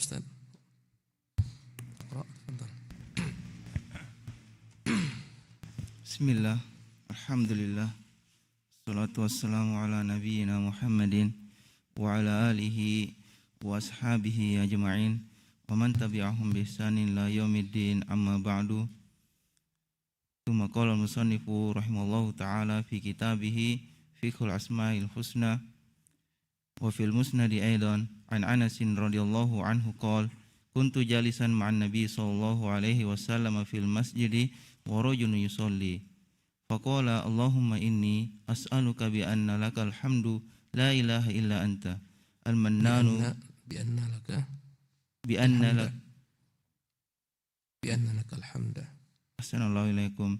Ustaz. Bismillah, alhamdulillah, salatu wassalamu ala nabiyyina Muhammadin wa ala alihi wa ashabihi ajma'in wa man tabi'ahum bi ihsanin ila yaumiddin, amma ba'du. Tsumma qala al-musannifu rahimallahu ta'ala fi kitabihi Fiqhul Asma'il Husna wa fil musnadi aidan an Anas radhiyallahu anhu qala kuntu jalisan ma'an nabi sallallahu alaihi wasallam fil masjidi wa rajulun yusalli faqala Allahumma inni as'aluka bi anna lakal hamdu la ilaha illa anta al-mannanu bi anna lakal hamda. Assalamualaikum ilaikum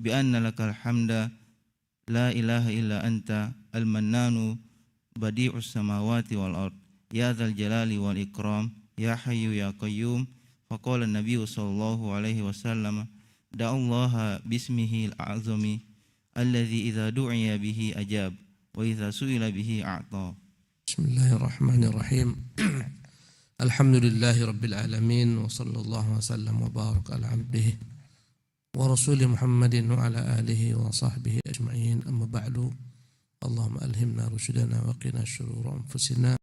bi anna lakal hamda la ilaha illa anta al-mannanu badi'us samawati wal ard ya dzal jalali wal ikram ya hayyu ya qayyum. Faqala an-nabiy sallallahu alaihi wasallam da'allaha bismihi al-a'zami alladhi idza du'iya bihi ajab wa idza su'ila bihi a'ta. Bismillahirrahmanirrahim. Alhamdulillahi rabbil alamin wa sallallahu wa sallam wa baraka ala abdihi wa rasulih Muhammadin wa ala alihi wa sahbihi ajma'in, amma ba'du. Allahumma alhimna rusydana wa qina syurura anfusina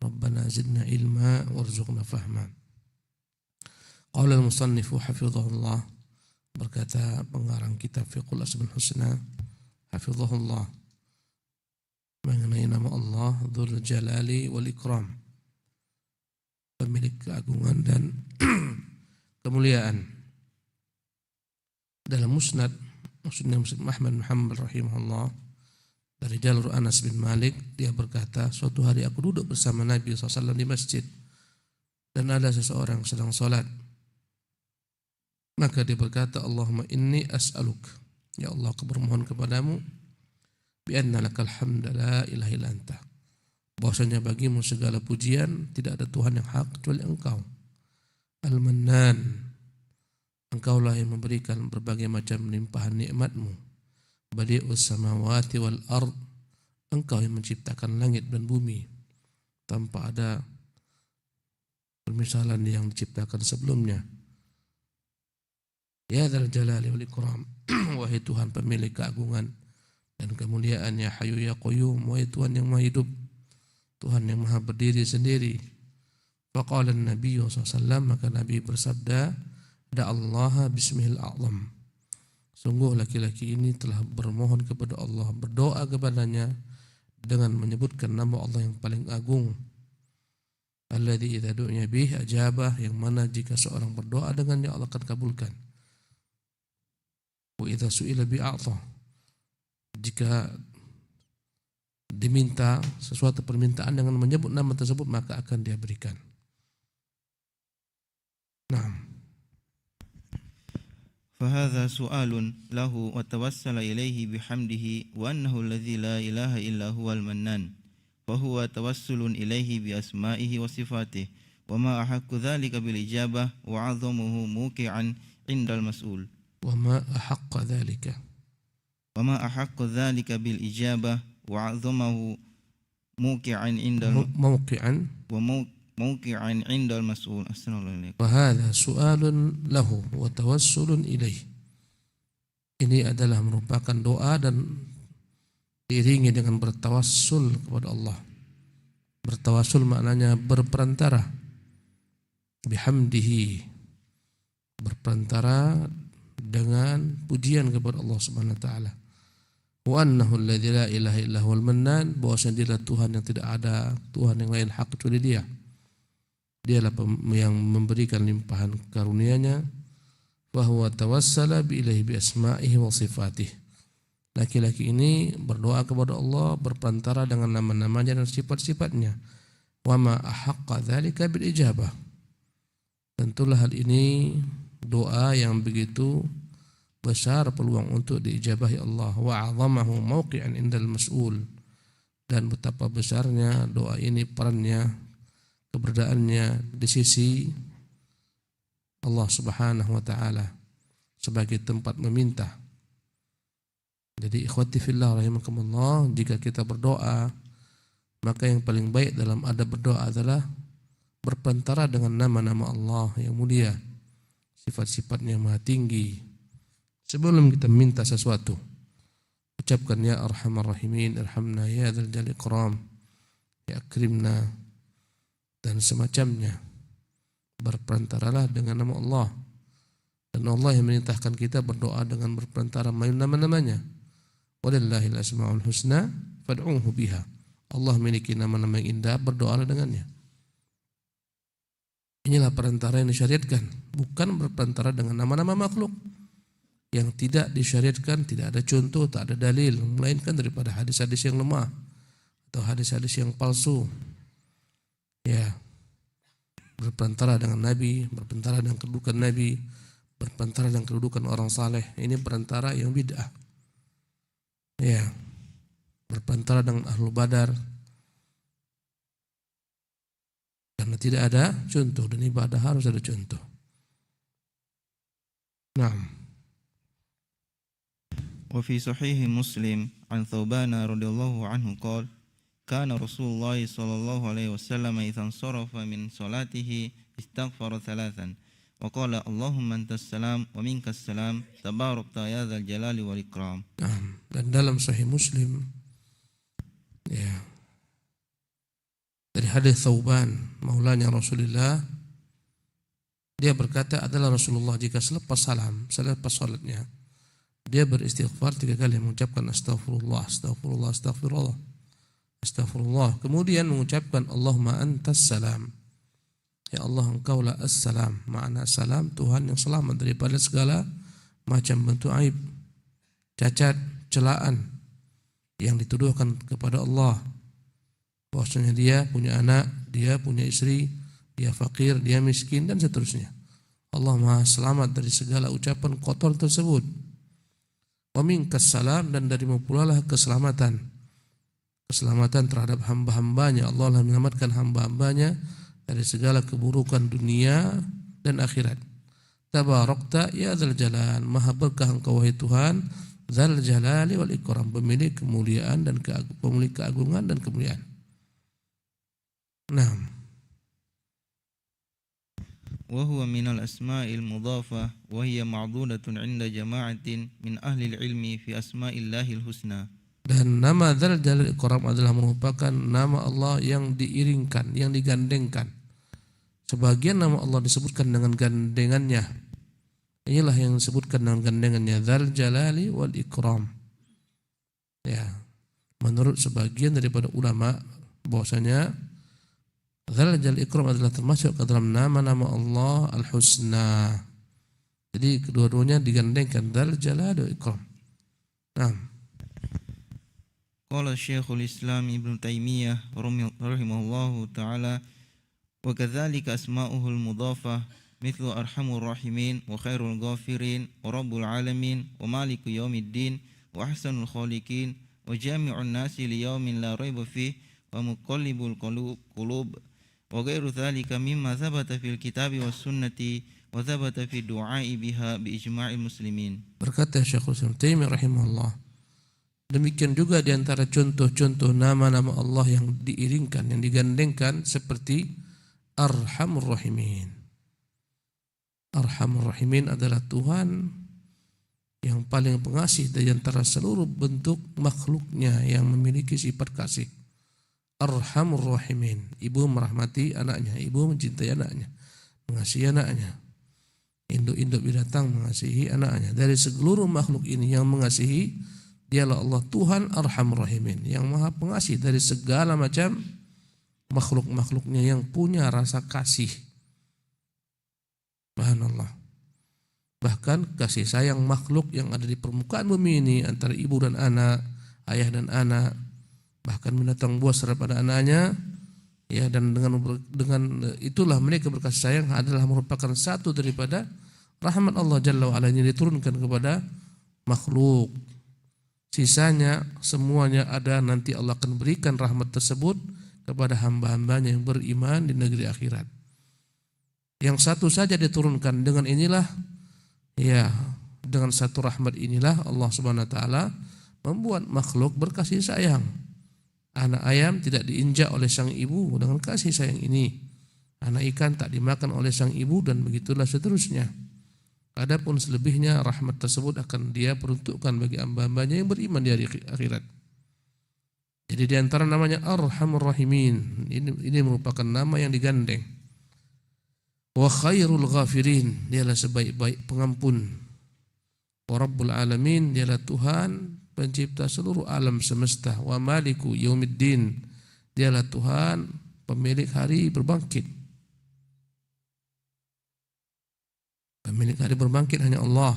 rabbana zidna ilma warzuqna fahma. Qala al-musannifu hafizahullah, berkata pengarang kitab Fiqhul Asma'il Husna hafizahullah, mengenai nama Allah Dzul Jalali wal Ikram, pemilik keagungan dan kemuliaan. Dalam musnad Muslim Ahmad bin Hanbal rahimahullah dari jalur Anas bin Malik, dia berkata, suatu hari aku duduk bersama Nabi SAW di masjid dan ada seseorang sedang salat. Maka dia berkata, Allahumma inni as'aluk, ya Allah aku bermohon kepadamu, bi anna lakal hamda la ilaha illa anta, bahwasanya bagimu segala pujian, tidak ada Tuhan yang hak kecuali Engkau. Al-Mannan, Engkaulah yang memberikan berbagai macam limpahan nikmatmu. Badi'us samawati wal ard, Engkau yang menciptakan langit dan bumi tanpa ada permisalan yang diciptakan sebelumnya. Ya dzal jalali wal ikram, wahai Tuhan pemilik keagungan dan kemuliaan, ya hayyu ya qayyum, wahai Tuhan yang maha hidup, Tuhan yang maha berdiri sendiri. Faqala an-nabiy SAW, maka Nabi bersabda, da'allaha bismihil a'zam, sungguh laki-laki ini telah bermohon kepada Allah, berdoa kepadanya dengan menyebutkan nama Allah yang paling agung. Alladzi idza du'iya bih ajabah, yang mana jika seorang berdoa dengannya Allah akan kabulkan. Wa idza su'ila bi a'ta, jika diminta sesuatu permintaan dengan menyebut nama tersebut maka akan dia berikan. Naam. فهذا سؤال له وتوسل إليه بحمده وأنه الذي لا إله إلا هو المنان، فهو توسل إليه بأسمائه وصفاته، وما أحق ذلك بالإجابة وعظمه موقعا عند المسؤول. وما أحق ذلك بالإجابة وعظمه موقعا عند المسؤول. Assalamualaikum. وهذا سؤال له وتوسل إليه. Ini adalah merupakan doa dan diiringi dengan bertawassul kepada Allah. Bertawassul maknanya berperantara. Bihamdihi, berperantara dengan pujian kepada Allah Subhanahu wa taala. Wa annahu alladzi la ilaha illa huwal mannan, bahwasanya dialah Tuhan yang tidak ada Tuhan yang lain hak kecuali Dia. Dialah yang memberikan limpahan karunia-Nya. Wa huwa tawassala bi ilaihi bi asma'ihi wa sifatih. Laki-laki ini berdoa kepada Allah, berperantara dengan nama-namanya dan sifat-sifatnya. Wa ma ahaqqa dzalika bil ijabah. Tentulah hal ini doa yang begitu besar peluang untuk diijabahi Allah. Wa 'azamahu mawqi'an indal mas'ul, dan betapa besarnya doa ini, perannya, keberadaannya di sisi Allah Subhanahu wa taala sebagai tempat meminta. Jadi ikhwati fillah rahimakumullah, jika kita berdoa, maka yang paling baik dalam adab berdoa adalah berperantara dengan nama-nama Allah yang mulia, sifat-sifatnya yang maha tinggi. Sebelum kita minta sesuatu, ucapkan ya Arhamar Rahimin, irhamna ya dzal jalali ikram, ya akrimna, dan semacamnya. Berperantaralah dengan nama Allah. Dan Allah yang memerintahkan kita berdoa dengan berperantara nama-namanya. Walillahil asmaul husna fad'uhu biha. Allah memiliki nama-nama yang indah, berdoalah dengannya. Inilah perantara yang disyariatkan, bukan berperantara dengan nama-nama makhluk yang tidak disyariatkan, tidak ada contoh, tak ada dalil, melainkan daripada hadis-hadis yang lemah atau hadis-hadis yang palsu. Ya, berperantara dengan Nabi, berperantara dengan kedudukan Nabi, berperantara dengan kedudukan orang saleh, ini perantara yang bid'ah. Ya, berperantara dengan Ahlul Badar, karena tidak ada contoh, dan ibadah harus ada contoh. Naam. Wa fi sahih Muslim an Thawban radhiyallahu anhu qala kana Rasulullah sallallahu alaihi wasallam idza sarafa min salatihi istaghfara thalathan wa qala Allahumma antas salam wa minkas salam tabarakta ya dzal jalali wal ikram. Dan dalam sahih Muslim, ya, dari hadis Thawban maulanya Rasulullah, dia berkata adalah Rasulullah jika selepas salatnya dia beristighfar 3 kali, mengucapkan astaghfirullah, astaghfirullah, astaghfirullah, astaghfirullah, kemudian mengucapkan Allahumma antas salam, ya Allah engkaulah as-salam. Makna salam, Tuhan yang selamat daripada segala macam bentuk aib, cacat, celaan yang dituduhkan kepada Allah, bahwasanya dia punya anak, dia punya istri, dia fakir, dia miskin, dan seterusnya. Allah maha selamat dari segala ucapan kotor tersebut. Wa minkas salam, dan darimu pula lah keselamatan terhadap hamba-hambanya. Allah lah menyelamatkan hamba-hambanya dari segala keburukan dunia dan akhirat. Tabarakta ya dzal jalal, maha berkah engkau wahai Tuhan, dzal jalali wal ikram, pemilik kemuliaan dan pemilik keagungan dan kemuliaan. Naam. وهو من الأسماء المضافة وهي معضودة عند جماعة من أهل العلم في أسماء الله الحسنى. Dan nama Dzal Jalal Ikram adalah merupakan nama Allah yang diiringkan, yang digandengkan. Sebagian nama Allah disebutkan dengan gandengannya. Inilah yang disebutkan dengan gandengannya, Dzal Jalali wal Ikram. Ya, menurut sebagian daripada ulama bahwasanya Dzal Jalal Ikram adalah termasuk ke dalam nama-nama Allah Al-Husna. Jadi kedua-duanya digandengkan, Dzal Jalal wal Ikram. Nah, qala Syekhul Islam Ibnu Taimiyah rahimahullahu taala wa kadzalika asma'uhul mudhafah mithlu arhamur rahimin wa khairul ghafirin wa rabbul alamin wa maliku yaumiddin wa ahsanul khaliqin wa jami'un nasi li yaumin la raiba fihi wa muqallibul qulub wa ghairu dzalika mimma thabata fil kitabi was sunnati wa thabata fi du'a'i biha bi ijma'il muslimin. Berkata Syekhul Islam Taimiyah rahimahullah, demikian juga di antara contoh-contoh nama-nama Allah yang diiringkan, yang digandengkan seperti Arhamur Rahimin. Arhamur Rahimin adalah Tuhan yang paling pengasih dari antara seluruh bentuk makhluknya yang memiliki sifat kasih. Arhamur Rahimin, ibu merahmati anaknya, ibu mencintai anaknya, mengasihi anaknya. Induk-induk binatang mengasihi anaknya. Dari seluruh makhluk ini yang mengasihi, dialah Allah Tuhan Arhamur Rahimin, yang maha pengasih dari segala macam makhluk-makhluknya yang punya rasa kasih. Subhanallah. Bahkan kasih sayang makhluk yang ada di permukaan bumi ini antara ibu dan anak, ayah dan anak, bahkan binatang buas terhadap anaknya, ya, dan dengan itulah mereka berkasih sayang adalah merupakan satu daripada rahmat Allah Jalla wa'ala yang diturunkan kepada makhluk. Sisanya semuanya ada, nanti Allah akan berikan rahmat tersebut kepada hamba-hambanya yang beriman di negeri akhirat. Yang satu saja diturunkan, dengan inilah, ya, dengan satu rahmat inilah Allah Subhanahu wa taala membuat makhluk berkasih sayang. Anak ayam tidak diinjak oleh sang ibu dengan kasih sayang ini. Anak ikan tak dimakan oleh sang ibu dan begitulah seterusnya. Adapun selebihnya rahmat tersebut akan dia peruntukkan bagi hamba-hambanya yang beriman di hari akhirat. Jadi di antara namanya Arhamur Rahimin. Ini merupakan nama yang digandeng. Wa khairul ghafirin, dialah sebaik-baik pengampun. Wa Rabbul Alamin, dialah Tuhan pencipta seluruh alam semesta. Wa Maliku Yaumiddin, dialah Tuhan pemilik hari berbangkit. Pemilik hari berbangkit hanya Allah.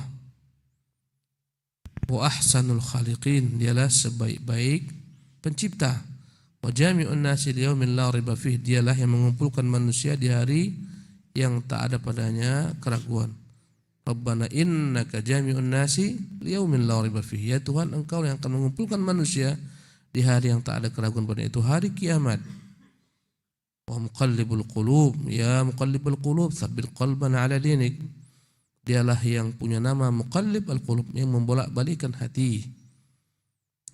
Wa ahsanul khaliqin, dialah sebaik-baik pencipta. Wa jami'un nasi liyaumin la riba fih, dialah yang mengumpulkan manusia di hari yang tak ada padanya keraguan. Rabbana innaka jami'un nasi liyaumin la riba fih, ya Tuhan engkau yang akan mengumpulkan manusia di hari yang tak ada keraguan pada itu, hari kiamat. Wa muqallibul qulub, ya muqallibul qulub tsabbit qalbana ala dinik, dialah yang punya nama muqallib al-qulub, yang membolak-balikkan hati.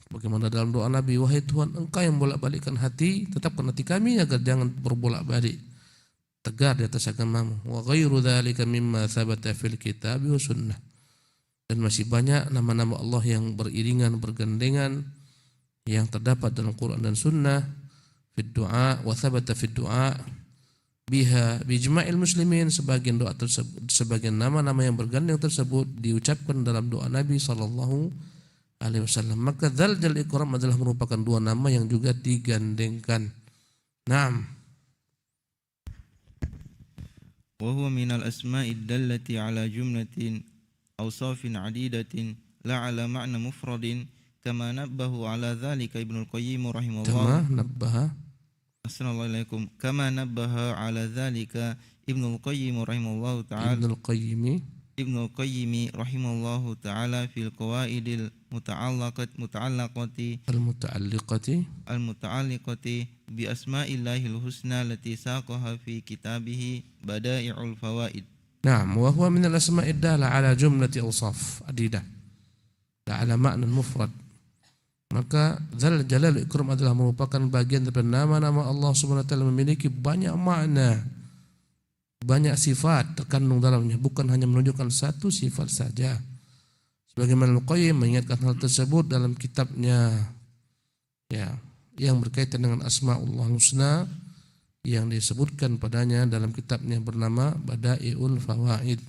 Bagaimana dalam doa Nabi, wahai Tuhan engkau yang bolak-balikkan hati, tetapkan hati kami agar jangan berbolak-balik, tegar di atas agamamu. Wa ghairu dzalika mimma thabata fil kitab wa sunnah, dan masih banyak nama-nama Allah yang beriringan bergandengan yang terdapat dalam Quran dan Sunnah. Fid du'a wa thabata fid du'a biha bijma'il muslimin, sebagian doa tersebut, sebagian nama-nama yang bergandeng tersebut diucapkan dalam doa Nabi sallallahu alaihi wasallam. Maka dzal jal ikram adalah merupakan dua nama yang juga digandengkan. Naam. Wa huwa minal asma'id dallati ala jumlatin awsafin 'adidatin la 'ala ma'na mufradin kama nabbahu 'ala dzalika Ibnul Qayyim rahimahullah. Assalamualaikum. Kama nabbaha 'ala dzalika Ibnul Qayyim rahimahullahu ta'ala. Ibnul Qayyim rahimahullahu ta'ala fil qawaidil muta'alliqati bi asma'illahil husna allati saqaha fi kitabihi Bada'i'ul Fawaid. Naam, wa huwa min al-asma'id dalla 'ala jumlati awsaf adidah, la 'ala ma'nan mufrad. Maka Dzal Jalal Ikram adalah merupakan bagian dari nama-nama Allah Subhanahu wa taala, memiliki banyak makna, banyak sifat terkandung dalamnya, bukan hanya menunjukkan satu sifat saja. Sebagaimana Al-Qayyim mengingatkan hal tersebut dalam kitabnya ya, yang berkaitan dengan Asmaul Husna yang disebutkan padanya dalam kitabnya bernama Bada'i'ul Fawaid.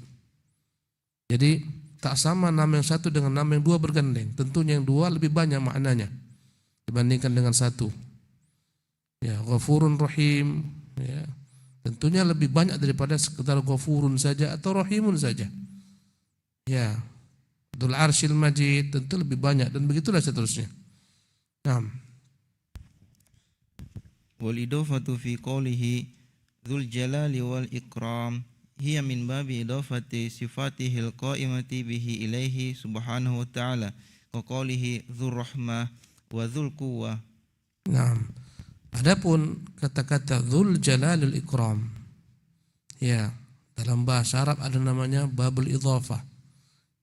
Jadi tak sama nama yang satu dengan nama yang dua bergandeng. Tentunya yang dua lebih banyak maknanya dibandingkan dengan satu. Ya, Ghafurun Rahim, ya, tentunya lebih banyak daripada sekedar Ghafurun saja atau Rahimun saja. Ya, Dzul Arsyil Majid tentu lebih banyak, dan begitulah seterusnya. Naam. Wal idafatu fi qawlihi Dzul Jalali wal Ikram hiya min babi idafati sifatihil qa'imati bihi ilaihi subhanahu wa ta'ala wa qawlihi dzur rahmah wa dzul quwwah. Naam. Adapun kata-kata Dzul Jalalil Ikram, ya, dalam bahasa Arab ada namanya babul idhafah.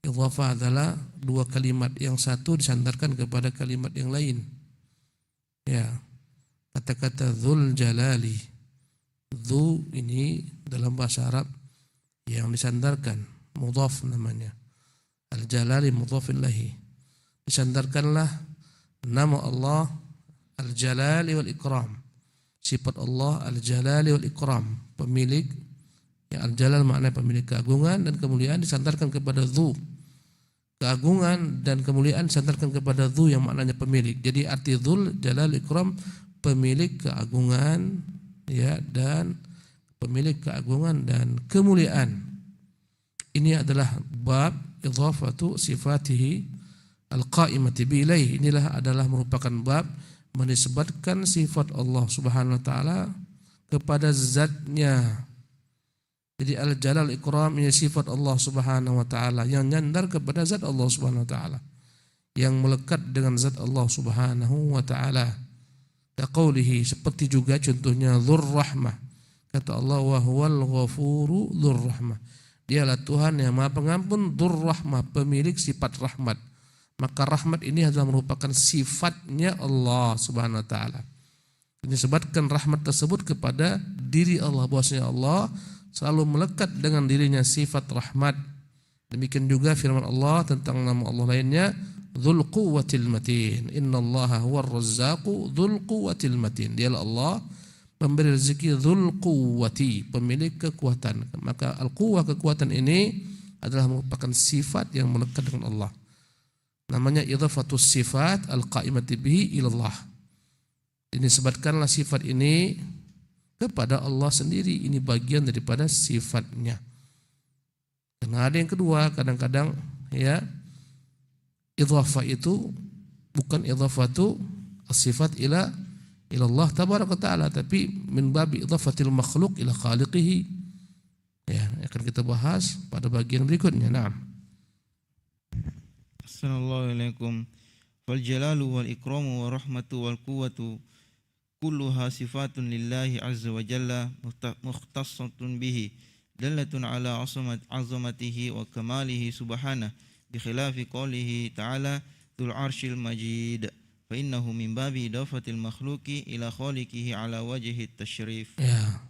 Idhafah adalah dua kalimat yang satu disandarkan kepada kalimat yang lain. Ya. Kata-kata Dzul Jalali, dzu ini dalam bahasa Arab yang disandarkan, mudhaf namanya. Al-Jalali mudhaf ilahi. Disandarkanlah nama Allah Al-Jalali wal Ikram. Sifat Allah Al-Jalali wal Ikram, pemilik, ya, Al-Jalal maknanya pemilik keagungan dan kemuliaan, disandarkan kepada dzu. Keagungan dan kemuliaan disandarkan kepada dzu yang maknanya pemilik. Jadi arti Dzul Jalal Ikram, pemilik keagungan, ya, dan pemilik keagungan dan kemuliaan. Ini adalah bab idhafatu sifatihi al-qa'imati bi ilaihi. Inilah adalah merupakan bab menisbatkan sifat Allah Subhanahu wa taala kepada zatnya. Jadi al-jalal ikram ini sifat Allah Subhanahu wa taala yang nyandar kepada zat Allah Subhanahu wa taala, yang melekat dengan zat Allah Subhanahu wa taala. Kaqaulihi, seperti juga contohnya dzur rahmah. Kata Allah, wa huwal ghafuru dzur rahmah. Dialah Tuhan yang Maha Pengampun, dzur rahmah, pemilik sifat rahmat. Maka rahmat ini adalah merupakan sifatnya Allah Subhanahu wa taala. Disebatkan rahmat tersebut kepada diri Allah, bahwasanya Allah selalu melekat dengan dirinya sifat rahmat. Demikian juga firman Allah tentang nama Allah lainnya, Dzul Quwwatil Matin. Innallaha huwar razzaqu dzul quwwatil matin. Dialah Allah pemberi rezeki dzul quwwati, pemilik kekuatan. Maka al-quwwah, kekuatan ini adalah merupakan sifat yang melekat dengan Allah. Namanya idhafatus sifat al-qa'imati bihi ilallah. Disebutkanlah sifat ini kepada Allah sendiri. Ini bagian daripada sifatnya. Karena ada yang kedua, kadang-kadang ya idhafah itu bukan idhafatu as-sifat ila Allah tabaraka ta'ala, tapi min babi idhafatil makhluk ila khaliqihi. Ya, akan kita bahas pada bagian berikutnya. Naam. Assalamualaikum. Fal jalalu wal ikramu wa rahmatu wal quwwatu kulluha sifatun lillahi azza wa jalla mukhtassatun bihi dallatun ala azamatihi wa kamalihi subhanahu bi khilafi qawlihi ta'ala dzul arsyil majid fa innahu min babi idafatil makhluqi ila khaliqihi ala wajhi tasyrif. Ya.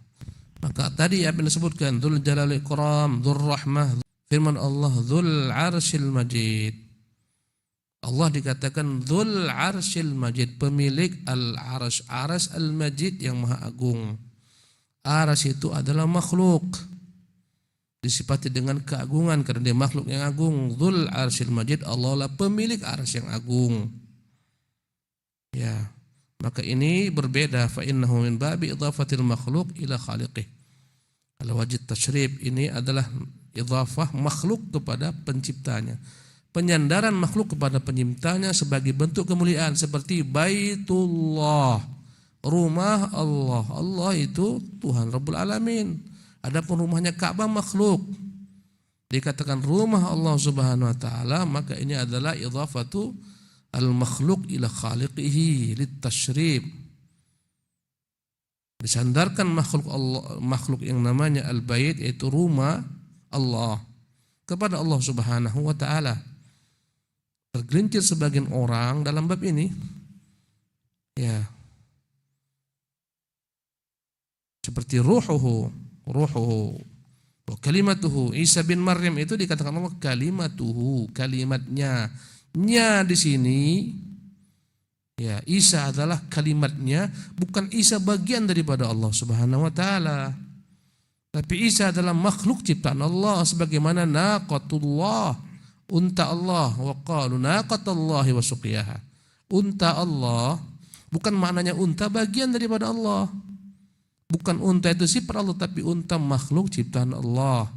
Maka tadi apa yang disebutkan dzul jalal ikram, dzur rahmah, firman Allah dzul arsyil majid. Allah dikatakan dzul arsyil majid, pemilik al-arsy, arsy al-majid yang maha agung. Arsy itu adalah makhluk, disifati dengan keagungan karena dia makhluk yang agung. Dzul arsyil majid, Allah lah pemilik arsy yang agung. Ya, maka ini berbeda. Fa innahu min babi idhafatil makhluk ila khaliqih. Kalau wajib tasyrif ini adalah idhafah makhluk kepada penciptanya. Penyandaran makhluk kepada penciptanya sebagai bentuk kemuliaan, seperti Baitullah, rumah Allah. Allah itu Tuhan Rabbul Alamin. Adapun rumahnya Ka'bah makhluk, dikatakan rumah Allah Subhanahu wa taala, maka ini adalah idhafatu al-makhluk ila khaliqihi litasyrif. Disandarkan makhluk Allah, makhluk yang namanya al-bait, yaitu rumah Allah, kepada Allah Subhanahu wa taala. Tergelincir sebagian orang dalam bab ini, ya, seperti ruhuhu wa kalimatuhu. Isa bin Maryam itu dikatakan Allah kalimatuhu, kalimatnya. Nya di sini, ya, Isa adalah kalimatnya, bukan Isa bagian daripada Allah Subhanahu wa taala. Tapi Isa adalah makhluk ciptaan Allah, sebagaimana naqatullah, unta Allah, wa qalu naqatallahi wa suqiyaha. Unta Allah bukan maknanya unta bagian daripada Allah. Bukan unta itu sifat Allah, tapi unta makhluk ciptaan Allah.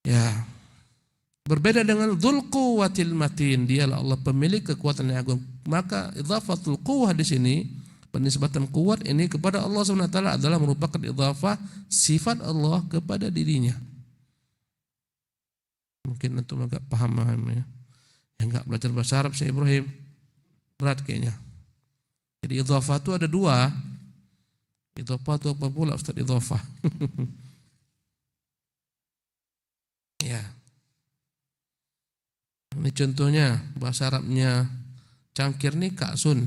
Ya. Berbeda dengan dzul quwwatil matin, dialah Allah pemilik kekuatan yang agung. Maka idhafatul quwwah di sini, penisbatan kuat ini kepada Allah Subhanahu wa taala adalah merupakan idhafah sifat Allah kepada dirinya. Mungkin antum agak paham ya. Yang enggak belajar bahasa Arab Syekh Ibrahim berat kayaknya. Jadi idhafah itu ada dua. Idhafah itu apa pula Ustaz idhafah? Ya. Ini contohnya bahasa Arabnya cangkir nih ka'sun.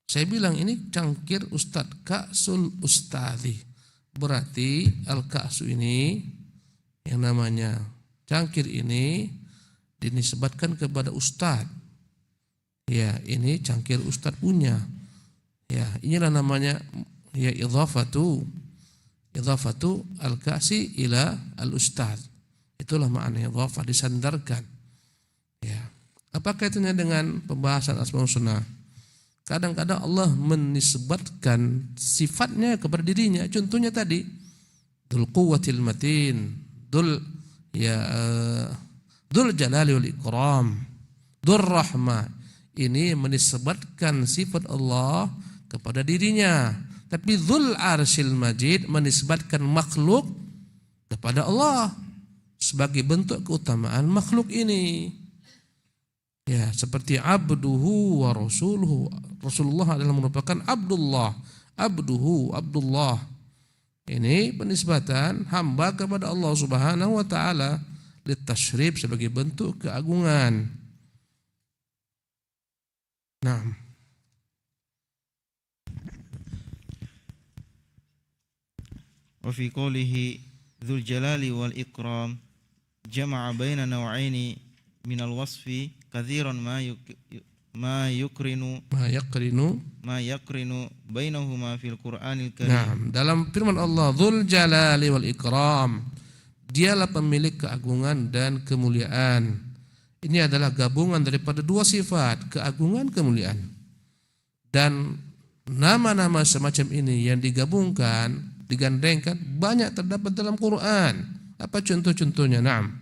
Saya bilang ini cangkir Ustaz, ka'sul ustadhi. Berarti al-ka'su ini yang namanya cangkir ini dinisbatkan kepada Ustaz. Ya, ini cangkir Ustaz punya. Ya, inilah namanya ya idhafatu al-ka'si ila al-ustaz. Itulah makna idhafah, disandarkan. Ya. Apa kaitannya dengan pembahasan Asmaul Husna? Kadang-kadang Allah menisbatkan sifatnya kepada dirinya. Contohnya tadi, dzul quwwatil matin, dzul jalali wal ikram, dzur rahmah. Ini menisbatkan sifat Allah kepada dirinya. Tapi dzul arsyil majid menisbatkan makhluk kepada Allah sebagai bentuk keutamaan makhluk ini. Ya, seperti abduhu wa rasuluhu. Rasulullah adalah merupakan Abdullah. Abdullah. Ini penisbatan hamba kepada Allah Subhanahu wa taala litasyrif, sebagai bentuk keagungan. Nah, وفي قوله ذو الجلال والإكرام جمع بين نوعين من الوصف كثيرا ما يقرن بينهما في القرآن الكريم. Nah, dalam firman Allah Dzul Jalali wal Ikram, dialah pemilik keagungan dan kemuliaan. Ini adalah gabungan daripada dua sifat, keagungan, kemuliaan. Dan nama-nama semacam ini yang digabungkan, digandengkan, banyak terdapat dalam Quran. Apa contoh-contohnya? Naam.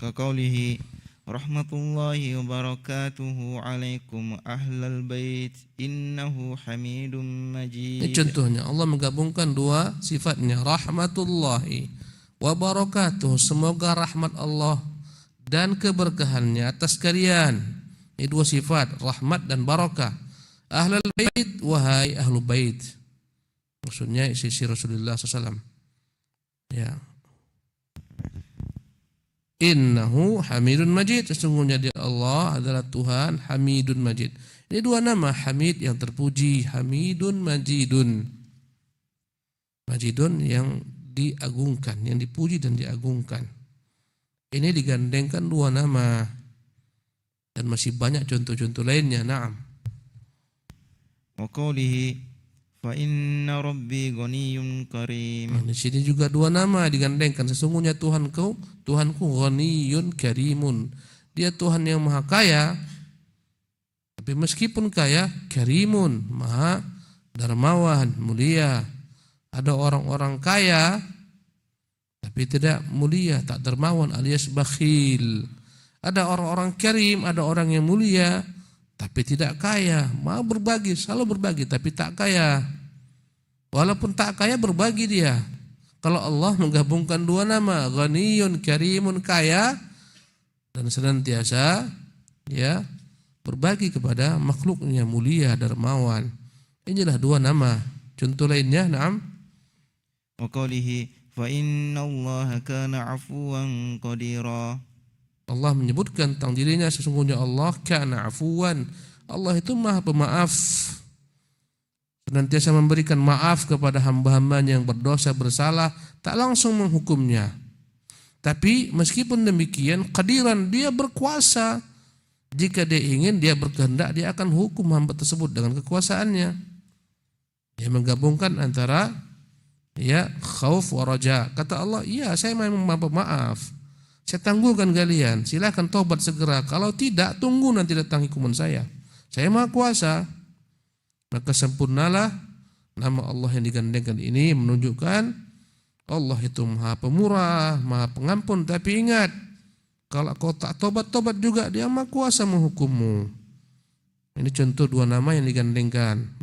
Kaqaulihi rahmatullahi wa barakatuhu alaikum ahlal bait innahu hamidum majid. Ini contohnya, Allah menggabungkan dua sifatnya, rahmatullahi wa barakatuh, semoga rahmat Allah dan keberkahannya atas kalian. Ini dua sifat, rahmat dan barakah. Ahlul bait, wahai ahlu bait. Maksudnya sisi Rasulullah SAW. Ya. Innahu hamidun majid, sesungguhnya dia Allah adalah Tuhan hamidun majid. Ini dua nama, hamid yang terpuji, hamidun majidun. Majidun yang diagungkan, yang dipuji dan diagungkan. Ini digandengkan dua nama. Dan masih banyak contoh-contoh lainnya. Naam. Wa qawlihi fa inna rabbi ghaniyyun karim. Di sini juga dua nama digandengkan. Sesungguhnya Tuhanku ghaniyyun karimun. Dia Tuhan yang maha kaya. Tapi meskipun kaya, karimun, maha dermawan, mulia. Ada orang-orang kaya tapi tidak mulia, tak dermawan alias bakhil. Ada orang-orang karim, ada orang yang mulia tapi tidak kaya, mau berbagi, selalu berbagi tapi tak kaya. Walaupun tak kaya berbagi dia. Kalau Allah menggabungkan dua nama, ghaniyun karimun, kaya dan senantiasa ya berbagi kepada makhluknya, mulia, dermawan. Inilah dua nama. Contoh lainnya, na'am. Wa qawlihi fa innallaha kana 'afuwan qadira. Allah menyebutkan tentang dirinya, sesungguhnya Allah kana 'afuwan. Allah itu maha pemaaf. Senantiasa memberikan maaf kepada hamba-hambanya yang berdosa, bersalah, tak langsung menghukumnya. Tapi meskipun demikian, qadiran, dia berkuasa. Jika dia ingin, dia berkehendak, dia akan hukum hamba tersebut dengan kekuasaannya. Dia menggabungkan antara ya khauf wa raja. Kata Allah, iya saya memang maaf. Saya tangguhkan kalian, silakan taubat segera. Kalau tidak, tunggu nanti datang hukuman saya. Saya maha kuasa. Maka sempurnalah nama Allah yang digandengkan ini menunjukkan Allah itu maha pemurah, maha pengampun. Tapi ingat, kalau kau tak tobat juga, dia maha kuasa menghukummu. Ini contoh dua nama yang digandengkan. 6.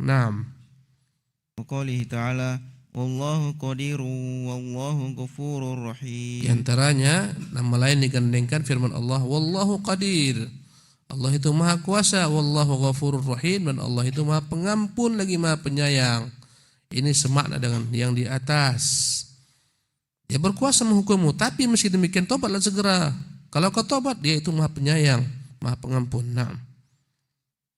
Wa qawlihi ta'ala wallahu qadirun wallahu ghafurur rahim. Di antaranya nama lain digandengkan firman Allah, wallahu qadir. Allah itu maha kuasa, wallahu ghafurur rahim, dan Allah itu maha pengampun lagi maha penyayang. Ini semakna dengan yang di atas. Dia berkuasa menghukummu, tapi meski demikian tobatlah segera. Kalau kau tobat, dia itu maha penyayang, maha pengampun. Nah.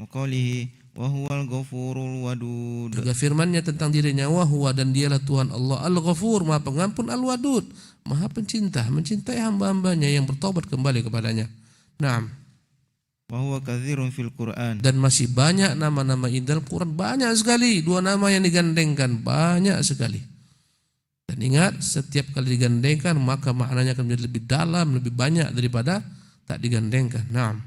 Wa qawlihi wa huwal ghafurul wadud. Juga firman-Nya tentang dirinya, wa huwa, dan dialah Tuhan Allah al-Ghafur, maha pengampun, al-Wadud, maha pencinta, mencintai hamba-hambanya yang bertobat kembali kepadanya. Naam. Wa huwa katsirun fil Qur'an. Dan masih banyak nama-nama indah dalam Quran, banyak sekali. Dua nama yang digandengkan banyak sekali. Dan ingat, setiap kali digandengkan maka maknanya akan menjadi lebih dalam, lebih banyak daripada tak digandengkan. Naam.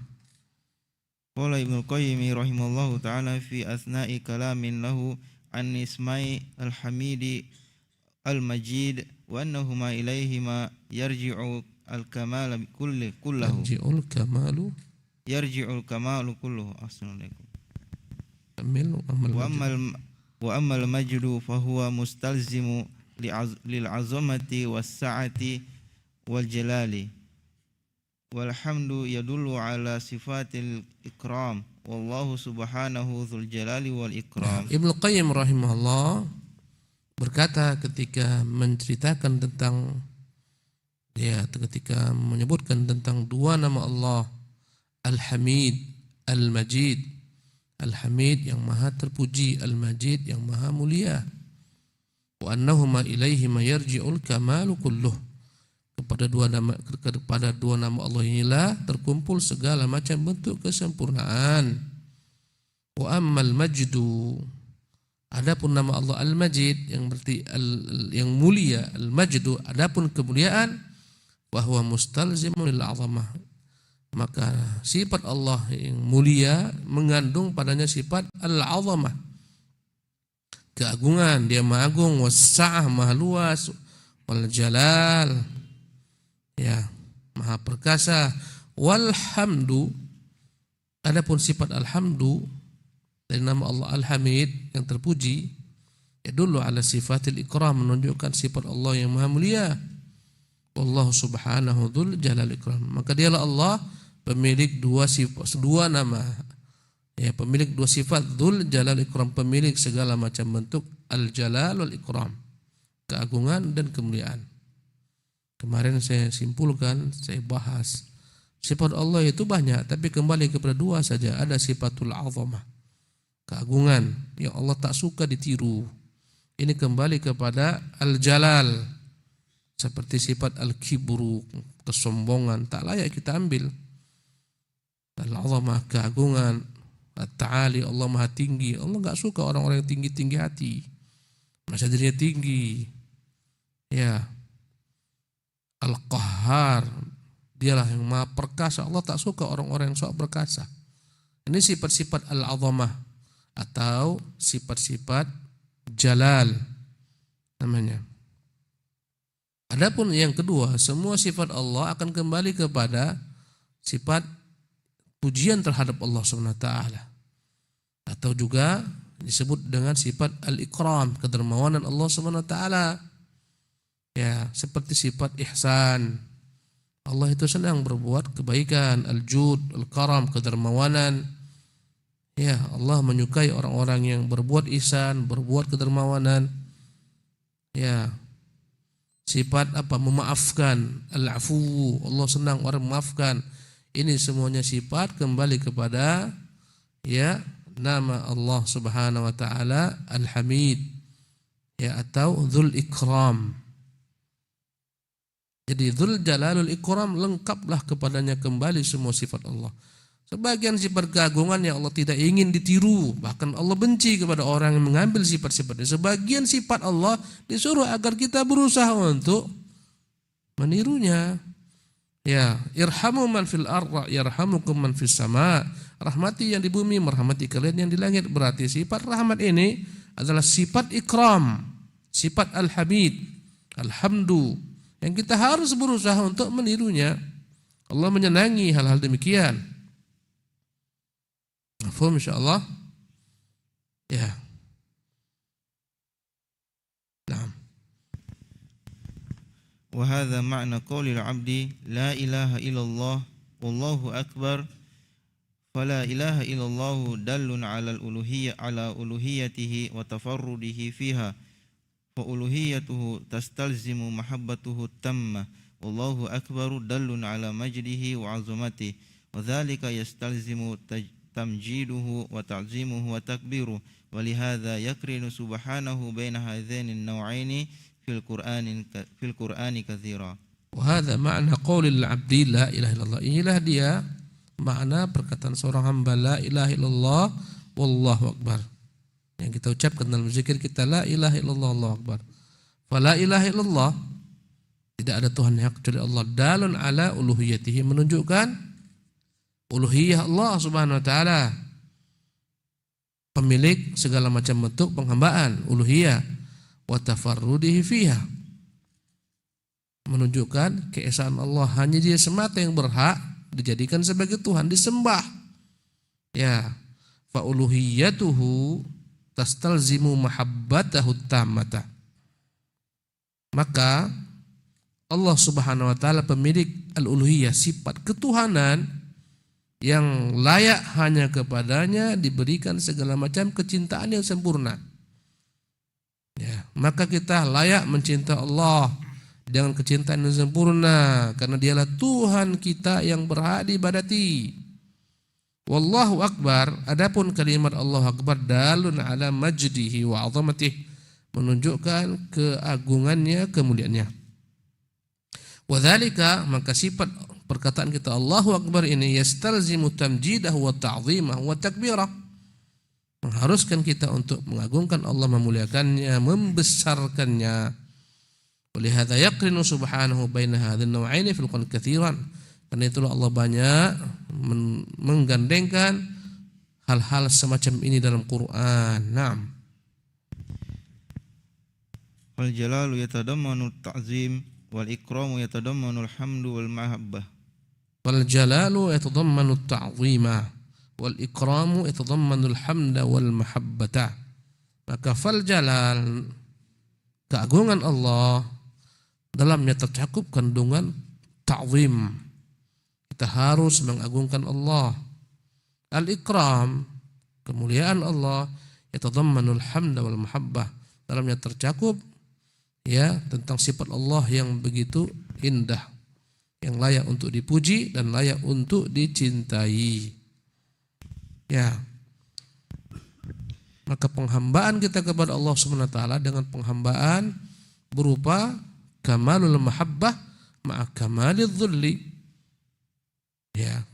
Qala Ibnu Qayyim rahimallahu ta'ala fi asna'i kalamin lahu an isma'i al-hamidi al-majid wa annahuma ilaihima yarji'u al-kamal kullahu. Yarji'ul kamalu kulluhu. Assalamualaikum. Wa ammal majdu fa huwa mustalzimu lil azamati was sa'ati wal jalali. Walhamdu yadullu ala sifatil ikram. Wallahu subhanahu dzul jalali wal ikram. Ibnu Qayyim rahimahullah berkata ketika menceritakan tentang ketika menyebutkan tentang dua nama Allah, Al-Hamid, Al-Majid. Al-Hamid yang maha terpuji, Al-Majid yang maha mulia. wa annahuma ilaihi ma yarji'ul kamalu kulluh. Kepada dua nama Allah inilah terkumpul segala macam bentuk kesempurnaan. Wa ammal majdu, adapun nama Allah Al-Majid yang berarti yang mulia, Al-Majdu, adapun kemuliaan, wa huwa mustalzimun lil 'azamah. Maka sifat Allah yang mulia mengandung padanya sifat al-'azamah, keagungan, dia maha agung, was-sa'ah, maha luas, wal jalal, ya, maha perkasa, wal hamdu, adapun sifat alhamdu dari nama Allah Al-Hamid yang terpuji, yadullu ala sifatil ikram, menunjukkan sifat Allah yang maha mulia. Allah subhanahu dzul jalal ikram. Maka dialah Allah pemilik dua sifat, dua nama, ya, pemilik dua sifat, dzul jalal ikram, pemilik segala macam bentuk al-jalal wal ikram, keagungan dan kemuliaan. Kemarin saya simpulkan, saya bahas sifat Allah itu banyak, tapi kembali kepada dua saja. Ada sifatul azamah, keagungan yang Allah tak suka ditiru. Ini kembali kepada al-jalal, seperti sifat al-kibru, kesombongan, tak layak kita ambil. Al-azamah, keagungan, at-ta'ali, Allah maha tinggi. Allah enggak suka orang-orang yang tinggi-tinggi hati, merasa dirinya tinggi. Ya, Al-Qahhar, dialah yang maha perkasa. Allah tak suka orang-orang yang sok perkasa. Ini sifat-sifat al-azamah atau sifat-sifat jalal namanya. Adapun yang kedua, semua sifat Allah akan kembali kepada sifat pujian terhadap Allah SWT, atau juga disebut dengan sifat al-ikram, kedermawanan Allah SWT. Ya, seperti sifat ihsan. Allah itu senang berbuat kebaikan, al-jud, al-karam, kedermawanan. Ya, Allah menyukai orang-orang yang berbuat ihsan, berbuat kedermawanan. Ya, sifat apa? Memaafkan, al-afu. Allah senang orang memaafkan. Ini semuanya sifat kembali kepada, ya, nama Allah Subhanahu wa taala Al-Hamid, ya, atau Dzul Ikram. Jadi Dzul Jalalul Ikram, lengkaplah kepadanya kembali semua sifat Allah. Sebagian sifat keagungan yang Allah tidak ingin ditiru, bahkan Allah benci kepada orang yang mengambil sifat-sifatnya. Sebagian sifat Allah disuruh agar kita berusaha untuk menirunya. Ya, irhamu man fil ardh yarhamukum man fis sama. Rahmati yang di bumi, merahmati kalian yang di langit. Berarti sifat rahmat ini adalah sifat ikram, sifat al-hamid, alhamdu, yang kita harus berusaha untuk menirunya. Allah menyenangi hal-hal demikian. Mafhum insyaallah? Ya. Naam. Wa hadza ma'na qaulil 'abdi la ilaha illallah wallahu akbar. Fala ilaha illallah dallun 'ala al-uluhiyyah 'ala uluhiyyatihi wa tafarrudihi fiha. Fa uluhiyyatuhu tastalzimu mahabbatuhu tamma. Wallahu akbar dallun 'ala majdihi wa 'azamatihi. Wa dzalika yastalzimu tamjiduhu wa ta'zimuhu wa takbiruhu. Wa lihadza yakrinu subhanahu baina hadzaini an-naw'aini fil Qur'ani katsira. Wa hadza ma'na qaulil 'abdi la ilaha illallah. Inilah dia makna perkataan seorang hamba la ilaha illallah wallahu akbar, yang kita ucapkan dalam zikir kita, la ilaha illallah wallahu akbar. Fa la ilaha illallah, tidak ada Tuhan yang hak kecuali Allah, dalun ala uluhiyatihi, menunjukkan uluhiyah Allah Subhanahu wa taala, pemilik segala macam bentuk penghambaan, uluhiyah, wa tafarrudihi fiha, menunjukkan keesaan Allah, hanya Dia semata yang berhak dijadikan sebagai Tuhan, disembah. Ya, fa uluhiyatuhu tastalzimu mahabbatahu tammata. Maka Allah Subhanahu wa taala pemilik al-uluhiyah, sifat ketuhanan yang layak hanya kepadanya diberikan segala macam kecintaan yang sempurna. Ya, maka kita layak mencintai Allah dengan kecintaan yang sempurna, karena Dialah Tuhan kita yang berhak diibadati. Wallahu akbar, adapun kalimat Allah akbar dalun ala majdihi wa 'azamatihi, menunjukkan keagungannya, kemuliaannya. Wadzalika, maka sifat perkataan kita Allahu Akbar ini yastalzimu tamjidahu wa ta'zimahu wa takbirah, mengharuskan kita untuk mengagungkan Allah, memuliakannya, membesarkannya. Walihadza yaqrinu subhanahu baina hadzal naw'aini fil Qur'an katsiran. Karena itulah Allah banyak menggandengkan hal-hal semacam ini dalam Quran. Naam. Wal jalalu yatadammanu at-ta'zim wal ikramu yatadammanu al-hamdu wal mahabbah. Wal jalalu yatadammanu at-ta'zima wal ikramu yatadammanu al-hamda wal mahabbata. Maka fal jalal, keagungan Allah, dalamnya tercakup kandungan ta'zim. Kita harus mengagungkan Allah. Al-ikram, kemuliaan Allah, yatadammanul hamda wal mahabbah, dalamnya tercakup ya tentang sifat Allah yang begitu indah, yang layak untuk dipuji dan layak untuk dicintai. Ya. Maka penghambaan kita kepada Allah Subhanahu wa taala dengan penghambaan berupa kamalul mahabbah ma'a kamalidz dzulli. Ya.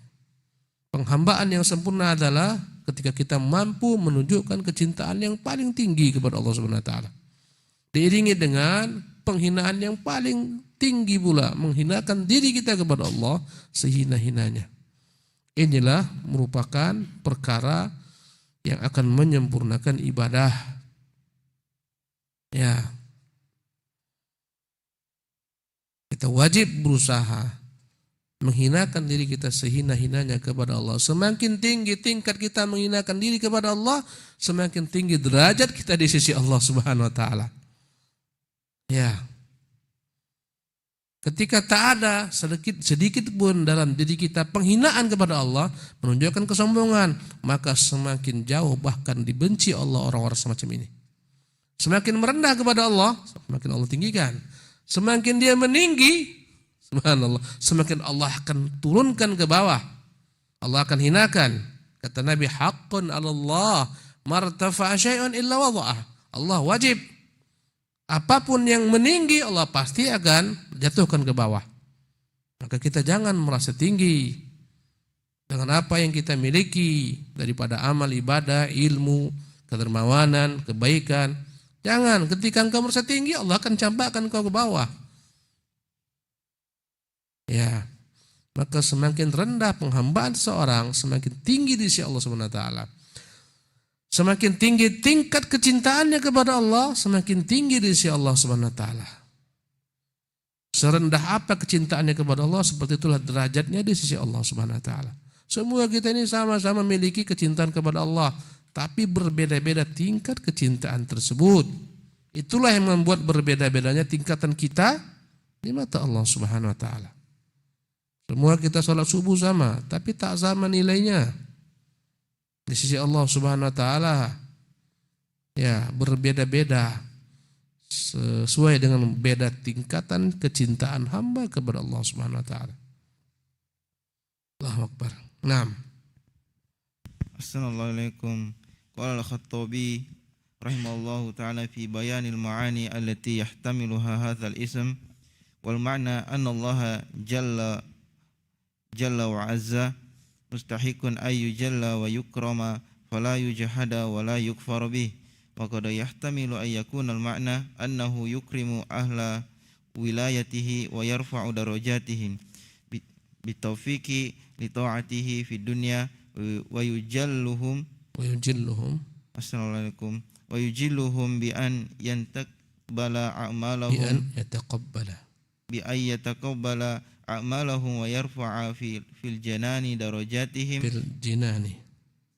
Penghambaan yang sempurna adalah ketika kita mampu menunjukkan kecintaan yang paling tinggi kepada Allah Subhanahu wa taala, diiringi dengan penghinaan yang paling tinggi pula, menghinakan diri kita kepada Allah sehina-hinanya. Inilah merupakan perkara yang akan menyempurnakan ibadah. Ya. Kita wajib berusaha menghinakan diri kita sehina-hinanya kepada Allah. Semakin tinggi tingkat kita menghinakan diri kepada Allah, semakin tinggi derajat kita di sisi Allah Subhanahu wa taala. Ya. Ketika tak ada sedikit pun dalam diri kita penghinaan kepada Allah, menunjukkan kesombongan, maka semakin jauh bahkan dibenci Allah orang-orang semacam ini. Semakin merendah kepada Allah, semakin Allah tinggikan. Semakin dia meninggi, subhanallah, semakin Allah akan turunkan ke bawah. Allah akan hinakan. Kata Nabi, haqqun 'alallah martafa'a syai'un illa wada'ah. Allah wajib, apapun yang meninggi Allah pasti akan jatuhkan ke bawah. Maka kita jangan merasa tinggi dengan apa yang kita miliki daripada amal ibadah, ilmu, kedermawanan, kebaikan. Jangan, ketika engkau merasa tinggi Allah akan campakkan engkau ke bawah. Ya, maka semakin rendah penghambaan seseorang, semakin tinggi di sisi Allah Subhanahu wa taala. Semakin tinggi tingkat kecintaannya kepada Allah, semakin tinggi di sisi Allah Subhanahu wa taala. Serendah apa kecintaannya kepada Allah, seperti itulah derajatnya di sisi Allah Subhanahu wa taala. Semua kita ini sama-sama memiliki kecintaan kepada Allah, tapi berbeda-beda tingkat kecintaan tersebut. Itulah yang membuat berbeda-bedanya tingkatan kita di mata Allah Subhanahu wa taala. Semua kita sholat subuh sama, tapi tak sama nilainya di sisi Allah Subhanahu wa taala. Ya, berbeda-beda sesuai dengan beda tingkatan kecintaan hamba kepada Allah Subhanahu wa taala. Allahu Akbar. Naam. Assalamualaikum. Qala al-Khattabi rahimahullahu taala fi bayanil ma'ani allati yahtamiluha hadzal ism wal ma'na anna Allah Jalla wa azza mustahikun ayyu jalla wa yukrama fala yujhada wa la yukfar bih wa qad yahtamilu ay yakuna al ma'na annahu yukrimu ahla wilayatihi wa yarfa'u darajatihim bitawfiqi li ta'atihi fid dunya wa yujilluhum assalamualaikum wa yujilluhum bi an yantaqbala a'malahum bi an yataqabbala a'malahum wa yarfa'a fil janani darajatihim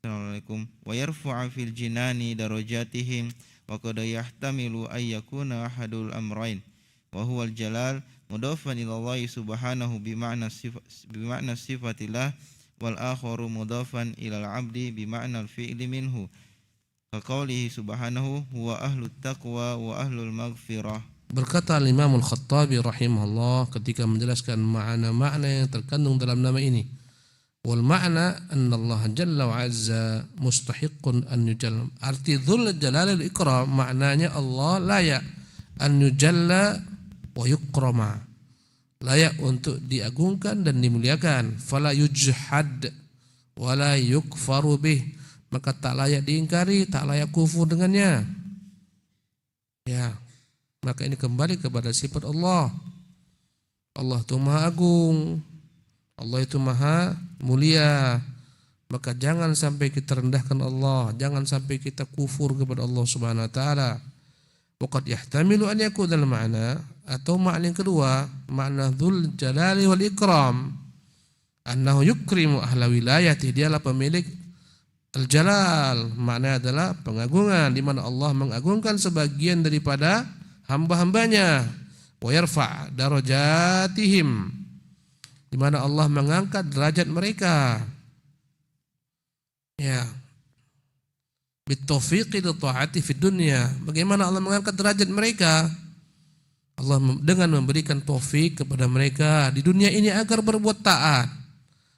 Assalamualaikum wa yarfa'a fil jinani darajatihim wa qad yahtamilu ay yakuna ahadul amrayn wa huwa al jalal mudafan ila Allah subhanahu bi ma'na sifatillah wal akharu mudafan ila al 'abdi bi ma'na al fi'li minhu ka qawlihi subhanahu huwa ahlut taqwa wa ahlul maghfirah. Berkata Imam Al-Khattabi rahimahullah ketika menjelaskan makna-makna yang terkandung dalam nama ini, Wal ma'na anna Allah jalla wa azza mustahiqqun an yujalla. Arti dzul jalal wal ikram maknanya Allah layak an yujalla wa yukrama, layak untuk diagungkan dan dimuliakan. Fala yujhad wala yukfaru bih, maka tak layak diingkari, tak layak kufur dengannya. Ya, maka ini kembali kepada sifat Allah. Allah itu maha agung, Allah itu maha mulia. Maka jangan sampai kita rendahkan Allah, jangan sampai kita kufur kepada Allah Subhanahu wa taala. Waqad yahtamilu an yakuna al-ma'na, atau makna yang kedua, makna dzul jalali wal ikram, annahu yukrimu ahla wilayati, dialah pemilik al-jalal, makna adalah pengagungan, di mana Allah mengagungkan sebagian daripada hamba-hambanya. Wa yarfa' darajatihim, di mana Allah mengangkat derajat mereka. Ya. Bitaufiqi li ta'ati fid dunya. Bagaimana Allah mengangkat derajat mereka? Allah dengan memberikan taufik kepada mereka di dunia ini agar berbuat taat.